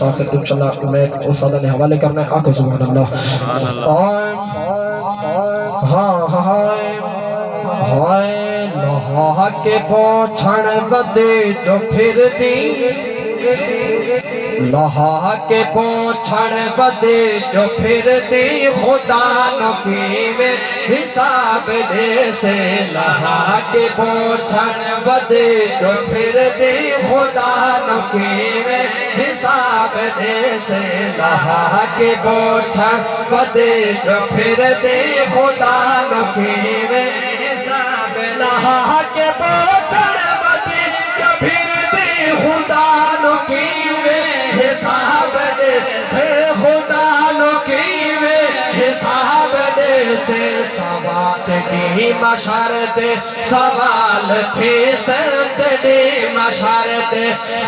आखिर इंशाअल्लाह मैं उस्ताद ने हवाले करना है। आको सुभान अल्लाह। हाँ हाय हाय लोहा के पोछण बदे जो फिर दी, लोहा के पोछण बदे जो फिर दी, खुदा नकी में हिसाब दे से। लोहा के पोछण बदे जो फिर दी, खुदा नकी में हिसाब दे से। लोहा के पोछण बदे जो फिर दी, खुदा नकी में हिसाब। लोहा के पोछण बदे जो फिर दी, खुदा नकी में हिसाब दे से। खुदा नकी में हिसाब दे से। सवात दी मशरत सवाल थे संत दी मशरत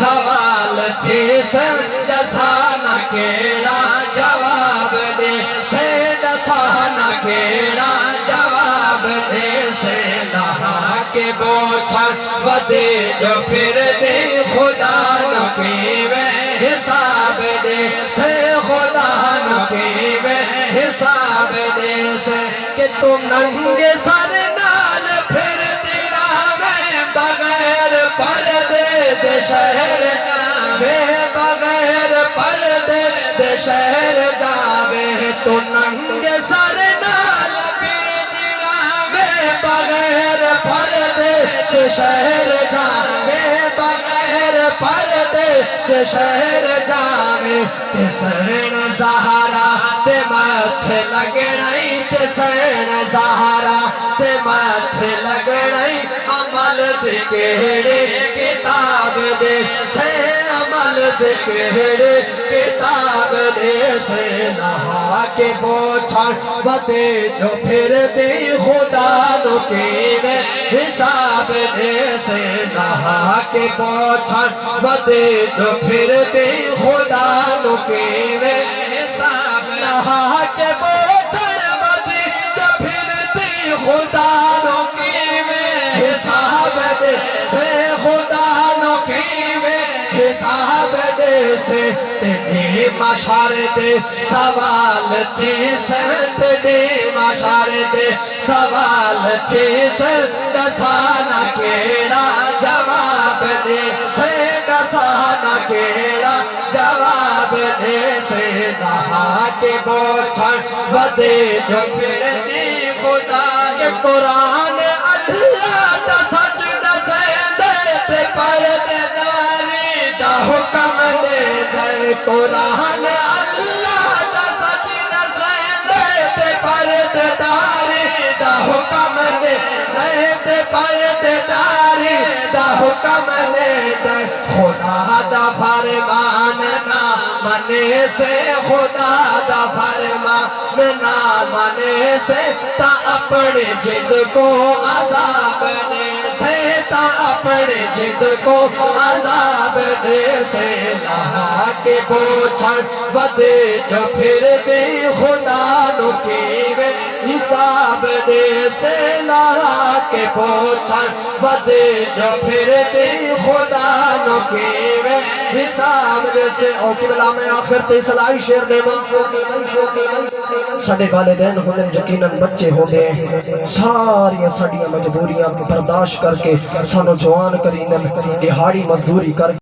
सवाल थे संत। दसाना केड़ा जवाब दे से, दसाना केड़ा जवाब दे से। लोहा के पोछण बदे जो फिर दे, खुदा नकी में हिसाब दे से। खुदा नकी में हिसाब दे से। कि तुम नंगे सर नाल फिर तेरा में, बगैर पर्दे दे शहर जावे, बगैर पर्दे दे शहर जावे। तो नंगे सर नाल फिर तेरा में, बगैर पर्दे दे शहर जावे, बगैर पर्दे दे शहर जावे। ते सहन सहारा ते माथे लगनाई, ते सहन सहारा ते माथे लगनाई। अमल दे केड़े किताब दे से, अमल दे केड़े किताब दे से। लोहा के पोछण बदे जो फिर दे, खुदा नकी में हिसाब दे से। लोहा के पोछण बदे जो फिर दे, खुदा नकी में हिसाब। लोहा के पोछण बदे जो फिर दे, खुदा नकी में हिसाब दे से। खुदा नकी में हिसाब दे से। तेरे मशार दे सवाल थे संत दे मशार दे सवाल थे संत। दसाना केड़ा जवाब दे से, दसाना केड़ा जवाब दे से। लोहा के पोछण बदे जो फिर दे, खुदा के कुरान अल्लाह दा सच दसे दे, ते पर्देदारी दा हुक्म दे दे। कुरान अल्लाह दा सच दसे दे, ते पर्देदारी दा हुक्म दे दे, ते पर्देदारी दा हुक्म दे दे। खुदा दा फरमान ना मने से, खुदा दा फरमान ना मने से। ता अपने जिद को अज़ाब दे से, ता अपने जिद को अज़ाब दे से। लोहा के पोछण बदे जो फिर दे, खुदा नकी में हिसाब दे से। लोहा के पोछण बदे जो फिर दे, खुदा नकी में हिसाब दे से। ओ किबला में आखिर ते सलाई शेर ने साडे वालिदैन होंदे यकीनन बच्चे होंदे, सारियां साडियां मजबूरियां बर्दाश्त करके सानू जवान करींदन, दिहाड़ी मजदूरी कर